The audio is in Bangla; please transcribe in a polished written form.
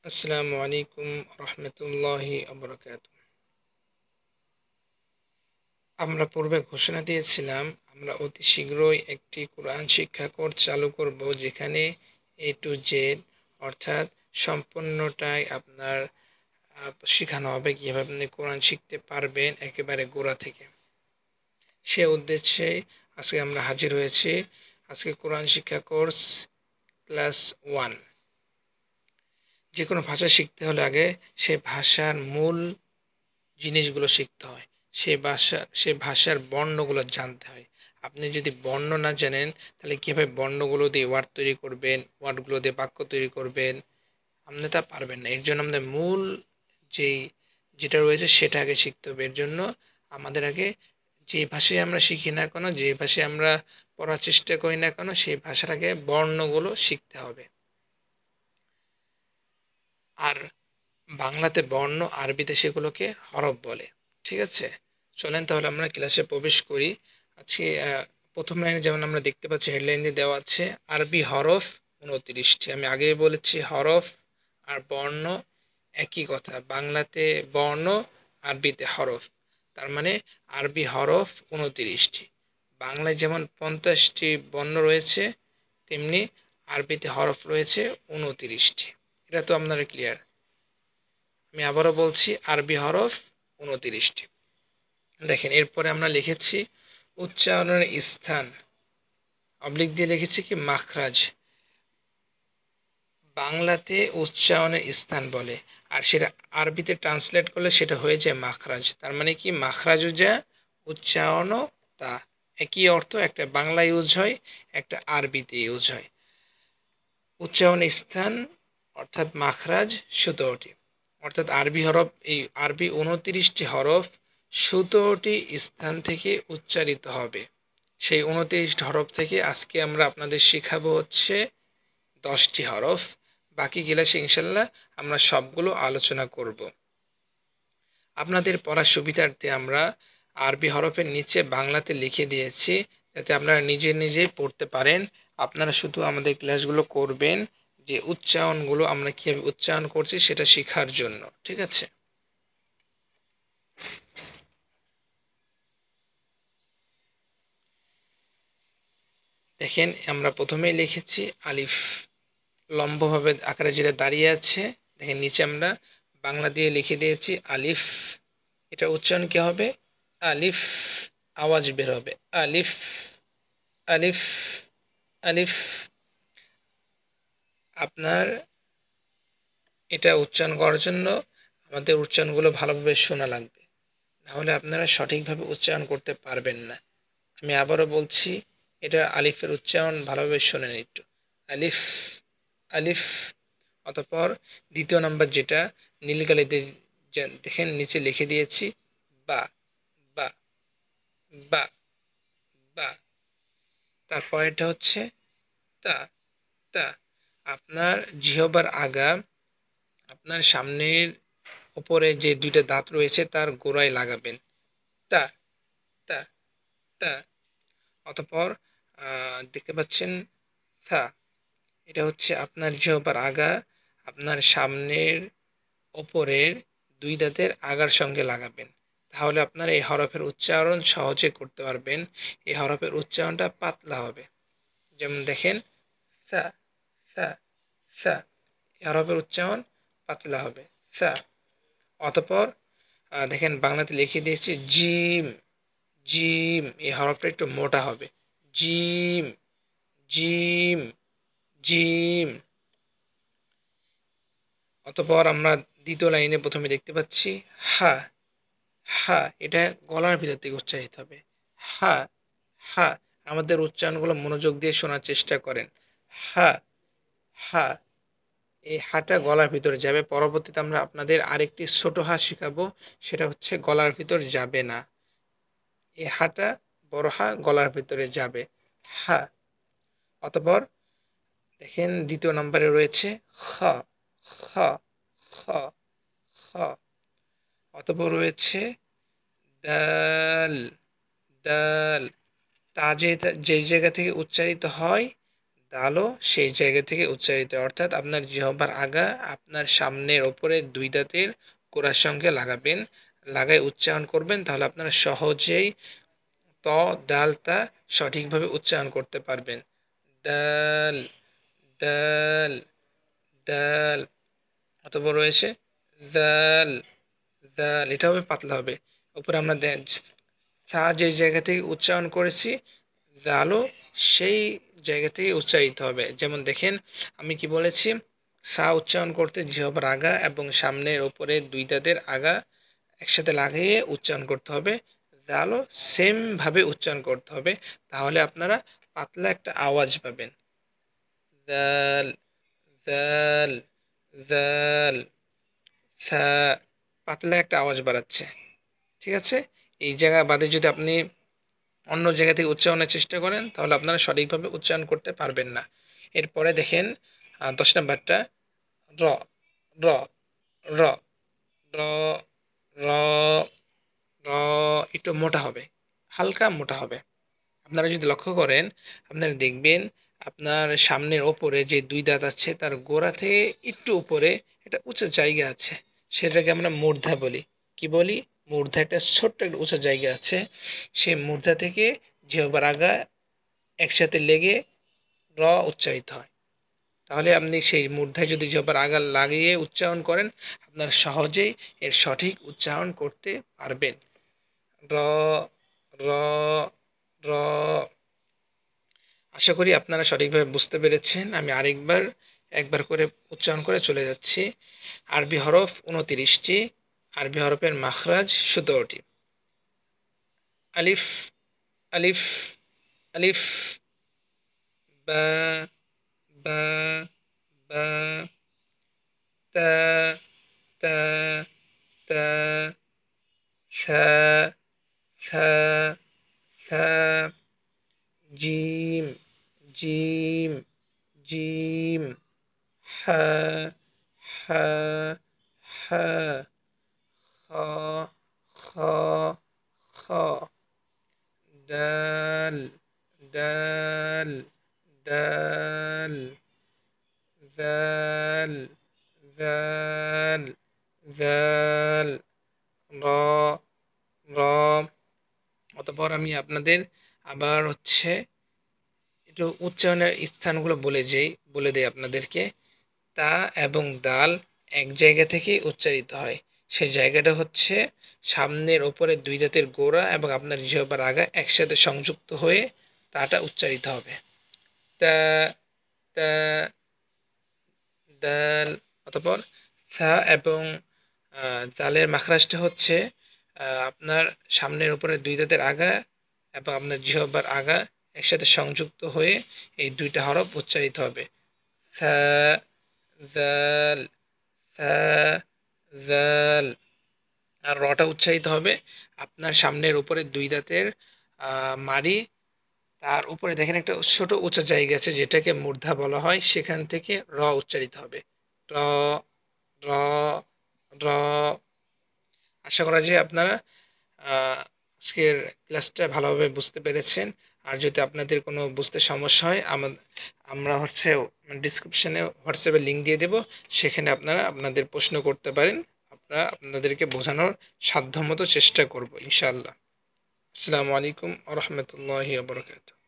আসসালামু আলাইকুম রহমতুল্লাহি আবরাকাত। আমরা পূর্বে ঘোষণা দিয়েছিলাম আমরা অতি শীঘ্রই একটি কোরআন শিক্ষা কোর্স চালু করব, যেখানে এ টু জেড অর্থাৎ সম্পূর্ণটাই আপনার শেখানো হবে কিভাবে আপনি কোরআন শিখতে পারবেন একেবারে গোড়া থেকে। সে উদ্দেশ্যে আজকে আমরা হাজির হয়েছি। আজকে কোরআন শিক্ষা কোর্স ক্লাস 1। যে কোনো ভাষা শিখতে হলে আগে সে ভাষার মূল জিনিসগুলো শিখতে হয়। সে ভাষার বর্ণগুলো জানতে হয়। আপনি যদি বর্ণ না জানেন, তাহলে কীভাবে বর্ণগুলো দিয়ে ওয়ার্ড তৈরি করবেন, ওয়ার্ডগুলো দিয়ে বাক্য তৈরি করবেন, আপনি তা পারবেন না। এর জন্য আমাদের মূল যেই যেটা রয়েছে সেটা আগে শিখতে হবে। এর জন্য আমাদের আগে যে ভাষায় আমরা শিখি না কেন, যে ভাষায় আমরা পড়ার চেষ্টা করি না কেন, সেই ভাষার আগে বর্ণগুলো শিখতে হবে। আর বাংলাতে বর্ণ, আরবিতে সেগুলোকে হরফ বলে। ঠিক আছে, চলেন তাহলে আমরা ক্লাসে প্রবেশ করি। আজকে প্রথম লাইনে যেমন আমরা দেখতে পাচ্ছি, হেডলাইন দিয়ে দেওয়া আছে আরবি হরফ 29টি। আমি আগেই বলেছি হরফ আর বর্ণ একই কথা। বাংলাতে বর্ণ, আরবিতে হরফ। তার মানে আরবি হরফ 29টি। বাংলায় যেমন 50টি বর্ণ রয়েছে, তেমনি আরবিতে হরফ রয়েছে 29টি। এটা তো আপনারা ক্লিয়ার। আমি আবারও বলছি আরবি হরফ 29টি। দেখেন, এরপরে আমরা লিখেছি উচ্চারণের স্থান, অবলিক দিয়ে লিখেছি কি মাখরাজ। বাংলাতে উচ্চারণের স্থান বলে, আর সেটা আরবিতে ট্রান্সলেট করলে সেটা হয়ে যায় মাখরাজ। তার মানে কি মাখরাজও যা, উচ্চারণও তা। একই অর্থ, একটা বাংলা ইউজ হয়, একটা আরবিতে ইউজ হয়। উচ্চারণের স্থান অর্থাৎ মাখরাজ 17টি, অর্থাৎ আরবি হরফ, এই আরবি 29টি হরফ 17টি স্থান থেকে উচ্চারিত হবে। সেই 29টি হরফ থেকে আজকে আমরা আপনাদের শেখাবো হচ্ছে 10টি হরফ। বাকি ক্লাসে ইনশাল্লাহ আমরা সবগুলো আলোচনা করব। আপনাদের পড়ার সুবিধার্থে আমরা আরবি হরফের নিচে বাংলাতে লিখে দিয়েছি, যাতে আপনারা নিজে নিজেই পড়তে পারেন। আপনারা শুধু আমাদের ক্লাসগুলো করবেন, যে উচ্চারণগুলো আমরা কীভাবে উচ্চারণ করছি সেটা শেখার জন্য। ঠিক আছে, দেখেন আমরা প্রথমেই লিখেছি আলিফ, লম্বভাবে আকারে যেটা দাঁড়িয়ে আছে। দেখেন নিচে আমরা বাংলা দিয়ে লিখে দিয়েছি আলিফ। এটা উচ্চারণ কি হবে? আলিফ, আওয়াজ বের হবে আলিফ, আলিফ, আলিফ। আপনার এটা উচ্চারণ করার জন্য আমাদের উচ্চারণগুলো ভালোভাবে শোনা লাগবে, নাহলে আপনারা সঠিকভাবে উচ্চারণ করতে পারবেন না। আমি আবারও বলছি, এটা আলিফের উচ্চারণ ভালোভাবে শোনেন একটু। আলিফ, আলিফ। অতঃপর দ্বিতীয় নাম্বার যেটা নীলকালিতে দেখেন নিচে লিখে দিয়েছি বা, বা, বা, বা। তারপর এটা হচ্ছে তা, তা। আপনার জিহ্বার আগা, আপনার সামনের উপরে যে দুইটা দাঁত রয়েছে তার গোড়ায় লাগাবেন। তা, তা, তা। অতঃপর দেখতে পাচ্ছেন থা। এটা হচ্ছে আপনার জিহ্বার আগা, আপনার সামনের ওপরের দুই দাঁতের আগার সঙ্গে লাগাবেন। তাহলে আপনার এই হরফের উচ্চারণ সহজে করতে পারবেন। এই হরফের উচ্চারণটা পাতলা হবে। যেমন দেখেন সা, সা, সা। এই হরফের উচ্চারণ পাতলা হবে, সা। অতঃপর দেখেন বাংলাতে লিখে দিয়েছি জিম, জিম। এই হরফটা একটু মোটা হবে, জিম, জিম, জিম। অতঃপর আমরা দ্বিতীয় লাইনে প্রথমে দেখতে পাচ্ছি হা, হা। এটা গলার ভিতর থেকে উচ্চারিত হবে, হা, হা। আমাদের উচ্চারণগুলো মনোযোগ দিয়ে শোনার চেষ্টা করেন। হা, হা। এই হাটা গলার ভিতরে যাবে। পরবর্তীতে আমরা আপনাদের আরেকটি ছোট হা শেখাবো, সেটা হচ্ছে গলার ভিতর যাবে না। এই হাটা বড় হা গলার ভিতরে যাবে, হা। অতঃপর দেখেন দ্বিতীয় নম্বরে রয়েছে খ, খ, খ, খ। অতঃপর রয়েছে দাল, দাল। তা যে জায়গা থেকে উচ্চারিত হয়, দালও সেই জায়গা থেকে উচ্চারিত হয়। অর্থাৎ আপনার জিহ্বার আগা আপনার সামনের ওপরে ২ দাঁতের গোড়ার সঙ্গে লাগাবেন, লাগায় উচ্চারণ করবেন, তাহলে আপনারা সহজেই ত, দাল, তা সঠিকভাবে উচ্চারণ করতে পারবেন। দাল, দাল, দাল। অতঃপর রয়েছে দাল, দাল। এটা হবে পাতলা হবে। উপরে আমরা সা যে জায়গা থেকে উচ্চারণ করেছি, দালও সেই জায়গা থেকে উচ্চারিত হবে। যেমন দেখেন আমি কি বলেছি, সা উচ্চারণ করতে জিহ্বার আগা এবং সামনের ওপরে ২ দাঁতের আগা একসাথে লাগিয়ে উচ্চারণ করতে হবে। দালও সেম ভাবে উচ্চারণ করতে হবে, তাহলে আপনারা পাতলা একটা আওয়াজ পাবেন। দাল, দাল, দাল, সা। পাতলা একটা আওয়াজ বাড়াচ্ছে। ঠিক আছে? এই জায়গা বাদে যদি আপনি অন্য জায়গা থেকে উচ্চারণের চেষ্টা করেন, তাহলে আপনারা সঠিকভাবে উচ্চারণ করতে পারবেন না। এরপরে দেখেন ১০ নাম্বারটা র, র, র, র, র, র। একটু মোটা হবে, হালকা মোটা হবে। আপনারা যদি লক্ষ্য করেন, আপনারা দেখবেন আপনার সামনের ওপরে যে ২ দাঁত আছে তার গোড়া থেকে একটু উপরে একটা উঁচু জায়গা আছে, সেটাকে আমরা মূর্ধা বলি। কি বলি? মূর্ধা। একটা ছোট্ট একটা উঁচু জায়গা আছে, সেই মূর্ধা থেকে জিহ্বার আগা একসাথে লেগে র উচ্চারিত হয়। তাহলে আপনি সেই মূর্ধায় যদি জিহ্বার আগা লাগিয়ে উচ্চারণ করেন, আপনারা সহজেই এর সঠিক উচ্চারণ করতে পারবেন। র, র, র। আশা করি আপনারা সঠিকভাবে বুঝতে পেরেছেন। আমি একবার করে উচ্চারণ করে চলে যাচ্ছি। আরবি হরফ ২৯টি, আরবি হরফের মাখরাজ ১৭টি। আলিফ, আলিফ, আলিফ। বা, বা, বা। তা, তা, তা। সা, সা, সা। জিম, জিম, জিম। হা, হা, হা। খ, খ, খ। দাল, দাল, দাল, দাল, দাল, দাল। র, র। অতঃপর আমি আপনাদের আবার একটু উচ্চারণের স্থানগুলো বলে দেই আপনাদেরকে। তা এবং দাল এক জায়গা থেকেই উচ্চারিত হয়। সেই জায়গাটা হচ্ছে সামনের ওপরে ২ দাঁতের গোড়া এবং আপনার জিহ্বার আগা একসাথে সংযুক্ত হয়ে তাটা উচ্চারিত হবে। তা, তা, দাল। অতঃপর সা এবং দালের মাখরাজটা হচ্ছে আপনার সামনের উপরে ২ দাঁতের আগা এবং আপনার জিহ্বার আগা একসাথে সংযুক্ত হয়ে এই ২টা হরফ উচ্চারিত হবে। সা, দাল, সা, দাল। আর রটা উচ্চারিত হবে আপনার সামনের উপরে ২ দাঁতের মাড়ি, তার উপরে দেখেন একটা ছোট উঁচু জায়গা আছে যেটাকে মূর্ধা বলা হয়, সেখান থেকে র উচ্চারিত হবে। র, র, র। আশা করা যায় আপনারা আজকের ক্লাসটা ভালোভাবে বুঝতে পেরেছেন। আর যদি আপনাদের কোনো বুঝতে সমস্যা হয়, আমরা ডিসক্রিপশনে হোয়াটসঅ্যাপের লিঙ্ক দিয়ে দেব, সেখানে আপনারা আপনাদের প্রশ্ন করতে পারেন। আপনাদেরকে বোঝানোর সাধ্যমতো চেষ্টা করব ইনশাআল্লাহ। আসসালামু আলাইকুম ওয়া রাহমাতুল্লাহি ওয়া বারাকাতুহু।